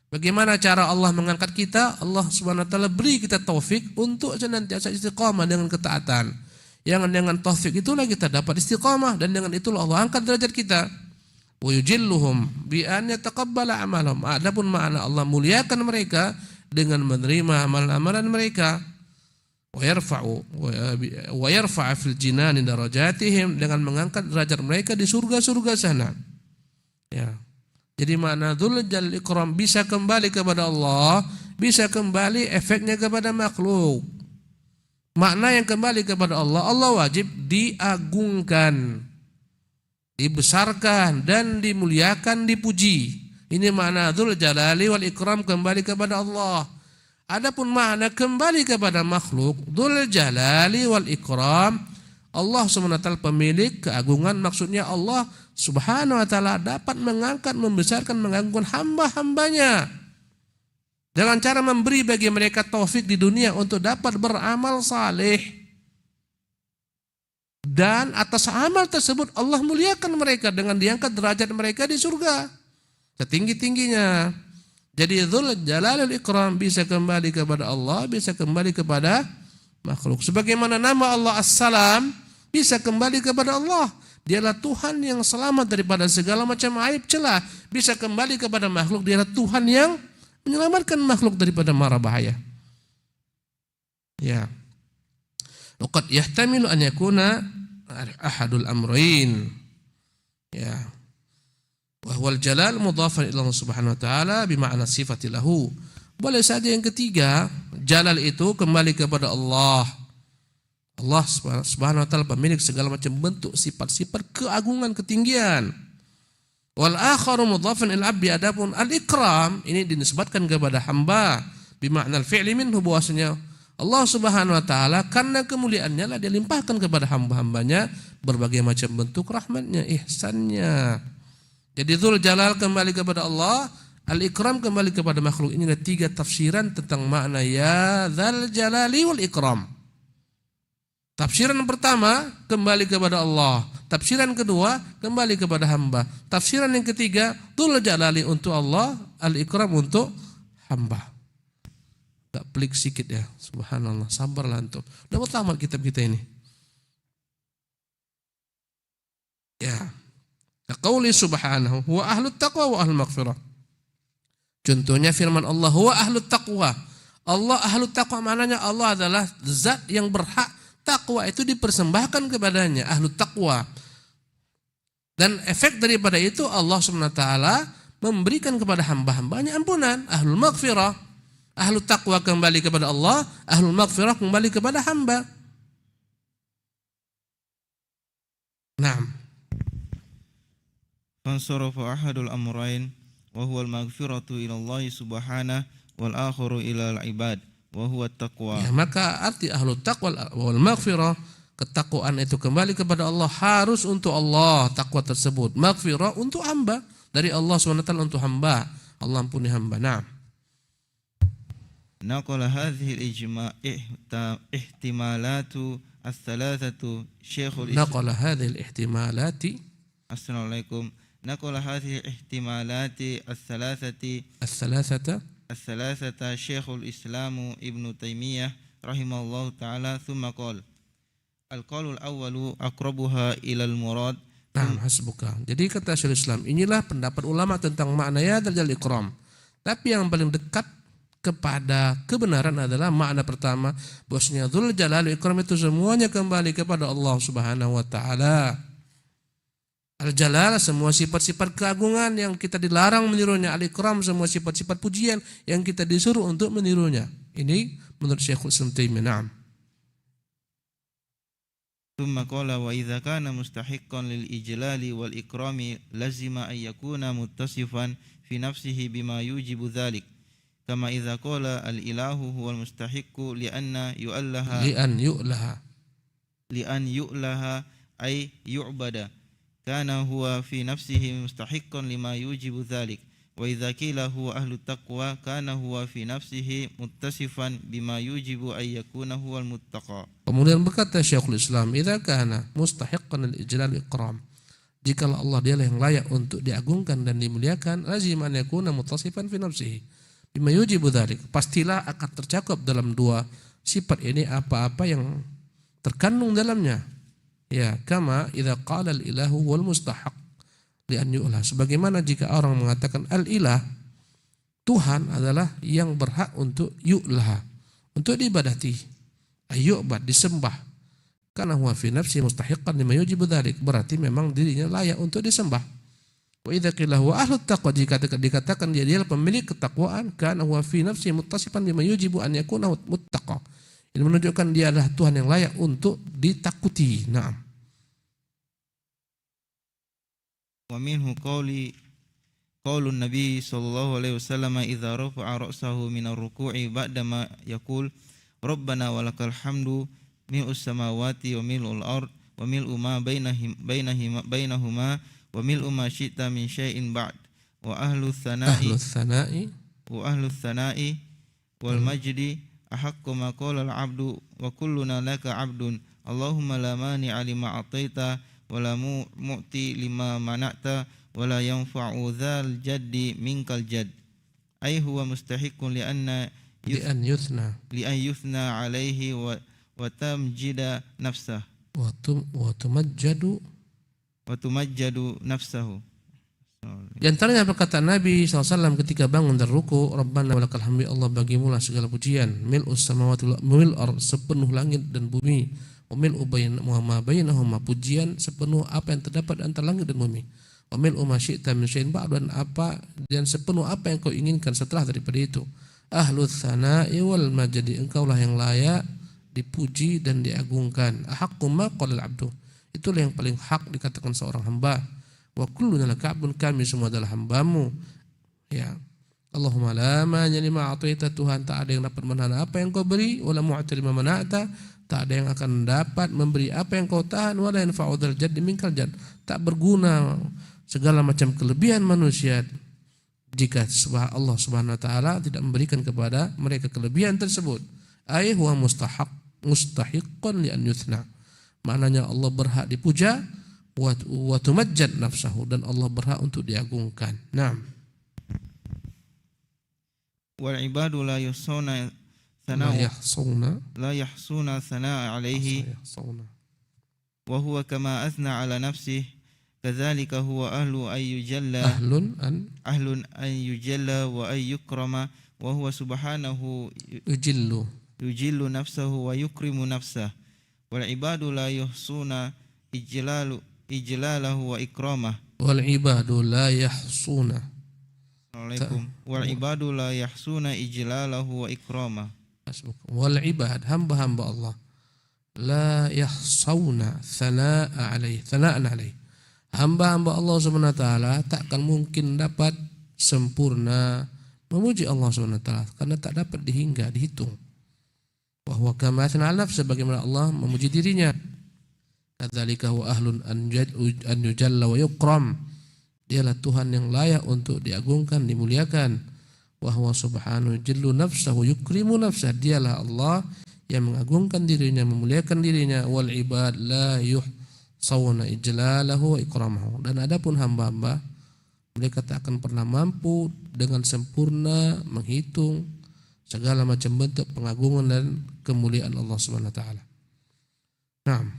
Bagaimana cara Allah mengangkat kita? Allah Subhanahu wa taala beri kita taufik untuk senantiasa istiqamah dengan ketaatan. Yang dengan taufik itulah kita dapat istiqamah, dan dengan itulah Allah angkat derajat kita. Wa yujilluhum bi an yataqabbala amalahum. Adapun makna Allah muliakan mereka dengan menerima amalan-amalan mereka. Wa yarfa'u fil jinani darajatihim, dengan mengangkat derajat mereka di surga-surga sana. Ya. Jadi makna dzul jalal ikram bisa kembali kepada Allah, bisa kembali efeknya kepada makhluk. Makna yang kembali kepada Allah, Allah wajib diagungkan, dibesarkan dan dimuliakan, dipuji. Ini makna dzul jalali wal ikram, kembali kepada Allah. Adapun makna kembali kepada makhluk, dzul jalali wal ikram, Allah Subhanahu wa taala pemilik keagungan, maksudnya Allah Subhanahu wa taala dapat mengangkat, membesarkan, mengagungkan hamba-hambanya dengan cara memberi bagi mereka taufik di dunia untuk dapat beramal saleh. Dan atas amal tersebut Allah muliakan mereka dengan diangkat derajat mereka di surga setinggi-tingginya. Jadi dzul jalal wal ikram bisa kembali kepada Allah, bisa kembali kepada makhluk. Sebagaimana nama Allah As-Salam bisa kembali kepada Allah. Dialah Tuhan yang selamat daripada segala macam aib celah. Bisa kembali kepada makhluk. Dialah Tuhan yang menyelamatkan makhluk daripada mara bahaya. Ya. Waqad yahtamilu an yakuna ahadul amrayn. Ya. Wa huwal jalal mudhafan ila Allah Subhanahu wa taala bima'na sifati lahu. Boleh saja yang ketiga, jalal itu kembali kepada Allah. Allah Subhanahu wa taala pemilik segala macam bentuk sifat-sifat keagungan, ketinggian. Wal akharu mudhafan ila abdi, adapun al-ikram ini dinisbatkan kepada hamba bima'na al-fi'li minhu, bahwasanya Allah Subhanahu wa taala karena kemuliaannya lah dia limpahkan kepada hamba-hambanya berbagai macam bentuk rahmatnya, ihsannya. Jadi dzul jalal kembali kepada Allah, al-ikram kembali kepada makhluk. Inilah tiga tafsiran tentang makna ya dzal jalali wal ikram. Tafsiran pertama kembali kepada Allah, tafsiran kedua kembali kepada hamba, tafsiran yang ketiga dzul jalali untuk Allah, al-ikram untuk hamba. Gak pelik sikit ya, subhanallah, sabarlah antum. Udah mau tamat kitab kita ini. Ya. Qauli subhanahu huwa ahlut taqwa wa ahlul maghfirah. Contohnya firman Allah huwa ahlut taqwa. Allah ahlut taqwa maknanya Allah adalah zat yang berhak takwa itu dipersembahkan kepadanya, ahlut taqwa. Dan efek daripada itu Allah Subhanahu wa taala memberikan kepada hamba-hambanya ampunan, ahlul maghfirah. Ahlut taqwa kembali kepada Allah, ahlul maghfirah kembali kepada hamba. Naam. Fansarafa ahadul amrayn wa huwa al-maghfiratu ila Allah subhanahu wal akharu ila al-ibad wa huwa at-taqwa. Ya, maka arti ahlut taqwa wal maghfirah, ketakwaan itu kembali kepada Allah, harus untuk Allah takwa tersebut. Maghfirah untuk hamba, dari Allah SWT untuk hamba. Allah ampuni hamba. Naam. Naqala hadhihi ihtimalatu as-thalathatu Syekhul Islam. Naqala hadhihi ihtimalati. Assalamualaikum. Naqala hadhihi ihtimalati as-thalathati الثلاثة شيخ الإسلام ابن تيمية رحمه الله تعالى ثم قال القول الأول أقربها إلى المراد. Nah, hasbuka. Jadi kata Syekhul Islam, inilah pendapat ulama tentang makna ya dal ikram. Tapi yang paling dekat kepada kebenaran adalah makna pertama, bahwasanya Dzul Jalal wal Ikram itu semuanya kembali kepada Allah Subhanahu wa taala. Al-Jalal semua sifat-sifat keagungan yang kita dilarang menirunya, Al-Ikram semua sifat-sifat pujian yang kita disuruh untuk menirunya. Ini menurut Syekhul Islam Taimiyah. Naam. ثم قال وإذا كان مستحقا للإجلال والإكرام لزم أن يكون متصفا في نفسه بما يوجب ذلك كما إذا قال الإله هو المستحق لأن يؤلها أي يعبد كان هو في نفسه مستحقا لما يوجب ذلك وإذا قيل هو أهل التقوى كان هو في نفسه متصفا بما يوجب أن يكون هو المتقى. Kemudian berkata Syekhul Islam, idza kana mustahiqqan al-ijlal ikram, jikalau Allah dialah yang layak untuk diagungkan dan dimuliakan, lazim an yakuna muttasifan fi nafsihi bima yujibu dzalik, pastilah akan tercakup dalam dua sifat ini apa-apa yang terkandung dalamnya. Ya, kama idza qala al-ilahu wal mustahaq li'an yu'lah, sebagaimana jika orang mengatakan al-ilah, Tuhan adalah yang berhak untuk yu'lah, untuk diibadati, ayyubad, disembah, karena huwa fi nafsi mustahiqqan lima yujibu dzalik, berarti memang dirinya layak untuk disembah. Wa idza qila huwa ahlut taqwa, jika dikatakan dia adalah pemilik ketakwaan, karena huwa fi nafsi muttasifan lima yujibu an yakuna muttaqa, ini menunjukkan dia adalah Tuhan yang layak untuk ditakuti. Naam. ومنه قول النبي صلى الله عليه وسلم إذا رفع رأسه من الركوع بعدما يقول ربنا ولك الحمد ملء السماوات وملء الأرض وملء ما بينهما وملء ما شئت من شيء بعد وأهل الثناء والمجد أحق ما قال العبد وكلنا لك عبد اللهم لا مانع لما أعطيت ولا مؤتي لما منعت ولا ينفع ذا الجد منك الجد أي هو مستحق لأن يثنى عليه وتمجد نفسه وتمجد نفسه. Di antaranya perkataan Nabi SAW ketika bangun dari ruku, Rabbana walakal hamdi, Allah bagimulah segala pujian, mil'us samawati wal ardh, sepenuh langit dan bumi, wa mil'u ma bainahuma, pujian sepenuh apa yang terdapat antara langit dan bumi, wa mil'u ma syi'ta min syai'in ba'd, dan sepenuh apa yang kau inginkan setelah daripada itu. Ahlus tsana'i wal majdi, engkaulah yang layak dipuji dan diagungkan. Ahaqqu ma qala al-'abdu, itulah yang paling hak dikatakan seorang hamba. Wa kulluna laka 'abdun, kami semua adalah hambamu. Ya. Allahumma la mani lima a'taita, Tuhan tak ada yang dapat menahan apa yang kau beri, wala mu'ti lima mana'ta, tak ada yang akan dapat memberi apa yang kau tahan, wala yanfa'u dzal jaddi minkal jadd, tak berguna segala macam kelebihan manusia jika Allah Subhanahu wa taala tidak memberikan kepada mereka kelebihan tersebut. Ay huwa mustahiqqan li an yuthna, maknanya Allah berhak dipuja, wa tumajjad nafsahu, dan Allah berhak untuk diagungkan. Naam. Wal ibadu la yahsuna thana'a alayhi wa huwa kama athna ala nafsihi kadzalika huwa ahlun an yujalla wa ay yukrama wa huwa subhanahu yujillu nafsahu wa yukrimu nafsahu. Wal ibadu la yahsuna ijlalahu wa ikramah. Wal ibadu la yahsuna. Wal ibadu la yahsuna ijlalahu wa ikramah. Wal ibad, hamba-hamba Allah, la yahsuna thana'an alaih. Hamba-hamba Allah Subhanahu wa taala tak akan mungkin dapat sempurna memuji Allah Subhanahu wa taala karena tak dapat dihitung. Wa huwa kama athna 'ala nafsihi, sebagaimana Allah memuji dirinya. Kadzalika huwa ahlun an yujalla wa yukram, dialah Tuhan yang layak untuk diagungkan, dimuliakan. Wa huwa subhanahu jillu nafsahu yukrimu nafsah, dialah Allah yang mengagungkan dirinya, memuliakan dirinya. Wal ibad la yuhsawna ijlalahu wa ikramahu, dan adapun hamba-hamba Mereka tak akan pernah mampu dengan sempurna menghitung segala macam bentuk pengagungan dan kemuliaan Allah Subhanahu wa taala. Naam.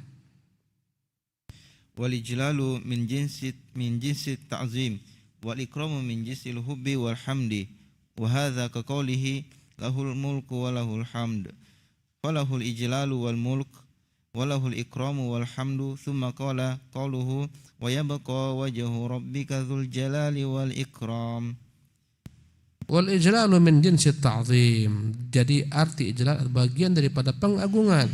Wal ijlalu min jinsi ta'zim wal ikramu min jinsil hubbi wal hamdi wa hadza ka qawlihi lahul mulku wa lahul hamd falahul ijlalu wal mulk wa lahul ikramu wal hamdu thumma qala qawluhu wa yabqa wajhu rabbika dzul jalali wal ikram. Wal ijlalu min jinsi ta'zim. Jadi arti ijlal bagian daripada pengagungan.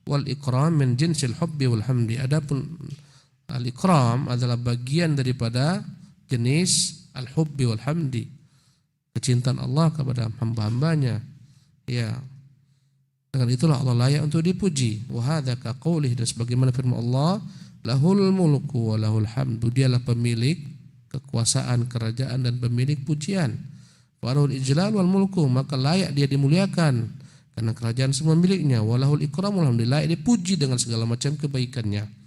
Wal ikram min jinsil hubbi wal hamdi. Adapun al-ikram adalah bagian daripada jenis al-hubbi wal hamdi, kecintaan Allah kepada hamba-hambanya. Ya, dengan itulah Allah layak untuk dipuji. Wa hadza ka qoulihi, dan sebagaimana firman Allah, lahul mulku wa lahul hamdu, dialah pemilik kekuasaan, kerajaan dan pemilik pujian. Wa lahul ijlal wal mulku, maka layak dia dimuliakan karena kerajaan semua miliknya. Wa lahul ikram wal hamdu, layak dipuji dengan segala macam kebaikannya.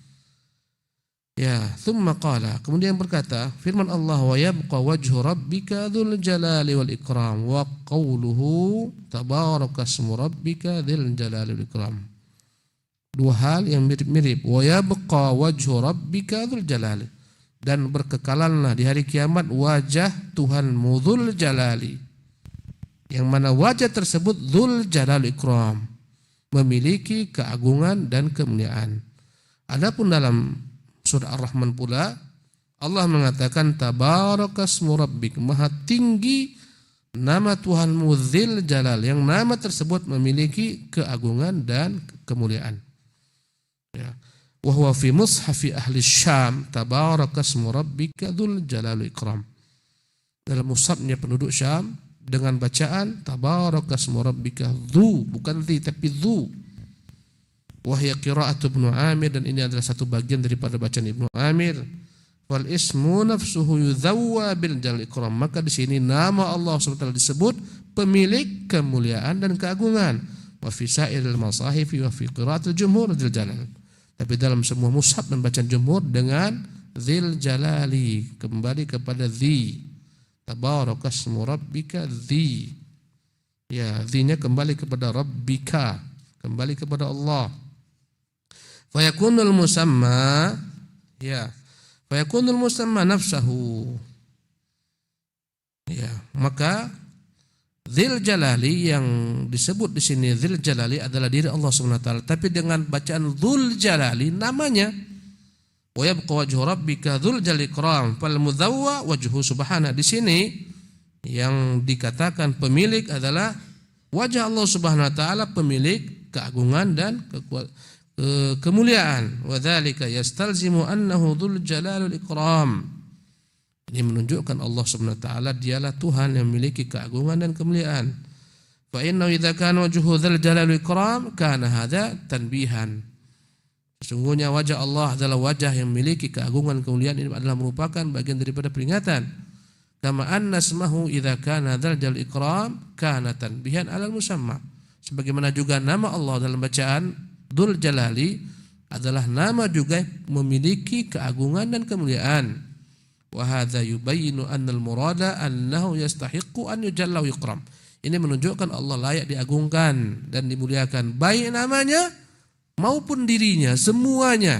Ya, thumma qala, kemudian berkata firman Allah, wa yabqa wajhu rabbika dzul jalali wal ikram wa qawluhu tabarakasmu rabbika dzil jalali wal ikram. Dua hal yang mirip-mirip. Wa yabqa wajhu rabbika dzul jalali, dan berkekalanlah di hari kiamat wajah Tuhanmu dzul jalali, yang mana wajah tersebut dzul jalali ikram, memiliki keagungan dan kemuliaan. Adapun dalam surah Ar-Rahman pula Allah mengatakan tabarakasmu rabbik, maha tinggi nama Tuhanmu dzil jalal, yang nama tersebut memiliki keagungan dan kemuliaan. Ya. Wa huwa fi mushafi ahli Syam tabarakasmu rabbika dzul jalal wal ikram. Dalam mushafnya penduduk Syam dengan bacaan tabarakasmu rabbika, dzu, bukan dzi tapi dzu. Wahya qira'atu Ibnu Amir, dan ini adalah satu bagian daripada bacaan Ibnu Amir. Wal ismu nafsuhu yudhawwa bil jalal ikram, maka di sini nama Allah SWT disebut pemilik kemuliaan dan keagungan. Wa fi sa'iril masahif wa fi qira'atil jumhur dzil jalal. Tapi dalam semua mushaf dan bacaan jumhur dengan dzil jalali, kembali kepada dzi. Tabarakasmu rabbika dzi. Ya, dzi-nya kembali kepada rabbika, kembali kepada Allah. Fayakunul musamma, ya, fayakunul musamma nafsahu. Ya, maka dzil jalali yang disebut di sini dzil jalali adalah diri Allah Subhanahu wa taala, tapi dengan bacaan dzul jalali namanya. Wa yabqa wajhu rabbika dzul jalali ikram fal mudawwa wajhu subhana. Di sini yang dikatakan pemilik adalah wajah Allah Subhanahu wa taala, pemilik keagungan dan kemuliaan. Wa dzalika yastalzimu annahu dzul jalal wal ikram. Ini menunjukkan Allah Subhanahu wa taala dialah Tuhan yang memiliki keagungan dan kemuliaan. Fa inna idza kana wajhu dzul jalal wal ikram kana hadza tanbihan. Sesungguhnya wajah Allah adalah wajah yang memiliki keagungan dan kemuliaan, ini adalah merupakan bagian daripada peringatan. Kama anna ismahu idza kana dzul jalal wal ikram kana tanbihan alal musamma. Sebagaimana juga nama Allah dalam bacaan Dzul Jalali adalah nama juga memiliki keagungan dan kemuliaan. Wa hadza yubayyinu anna al-murada annahu yastahiqqu an yujalla wa yukram. Ini menunjukkan Allah layak diagungkan dan dimuliakan, baik namanya maupun dirinya, semuanya.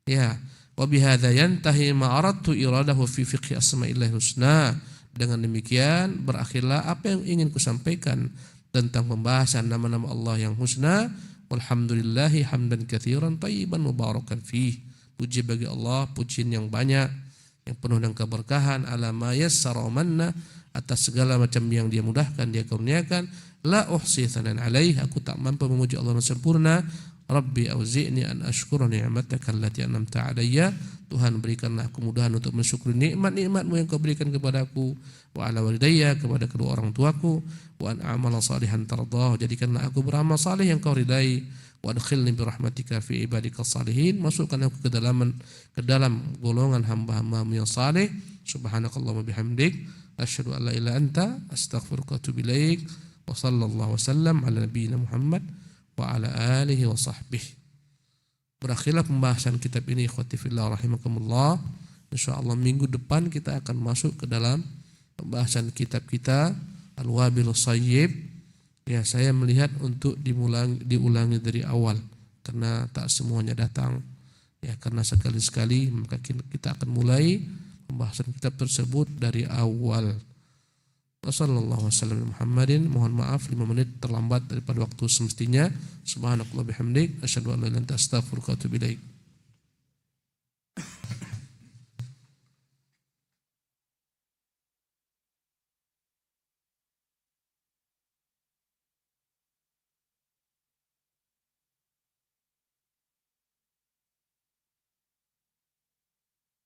Ya, wa bihadza yantahi ma aradtu iradahu fi fiqhi asma'illahi husna. Dengan demikian berakhirlah apa yang ingin kusampaikan tentang pembahasan nama-nama Allah yang husna. Walhamdulillahi hamdan katsiran thayyiban mubarakan fih. Puji bagi Allah, pujian yang banyak, yang penuh dengan keberkahan. Ala ma yassara manna, atas segala macam yang dia mudahkan, dia kurniakan. La uhsi tsanan alaih, aku tak mampu memuji Allah dengan sempurna. Rabbi auzi'ni an ashkura ni'mataka allati an'amta alayya. Tuhan, berikanlah kemudahan untuk mensyukuri nikmat-nikmat-Mu yang Kau berikan kepadaku, wa ala walidayya, kepada kedua orang tuaku, wa an a'mala salihan tardah, jadikanlah aku beramal saleh yang Kau ridai, wa adkhilni bi rahmatika fi ibadikas salihin, masukkan aku ke dalam golongan hamba-hamba-Mu yang saleh. Subhanakallahumma bihamdik, asyhadu an la ilaha illa anta, astaghfiruka wa atubu ilaik. Wa sallallahu wasallam ala nabiyyina Muhammad wa ala alihi wa sahbihi. Berakhirlah pembahasan kitab ini, ikhwati fillah rahimakumullah. Insyaallah minggu depan kita akan masuk ke dalam pembahasan kitab kita Al-Wabilus Sayyib. Ya, saya melihat untuk diulangi dari awal karena tak semuanya datang. Ya, karena sekali-sekali maka kita akan mulai pembahasan kitab tersebut dari awal. Wassallallahu wasallam Muhammadin. Mohon maaf 5 menit terlambat daripada waktu semestinya. Subhanakallah bihamdik asyhadu an la ilaha illa anta astaghfiruka wa atubu ilaik.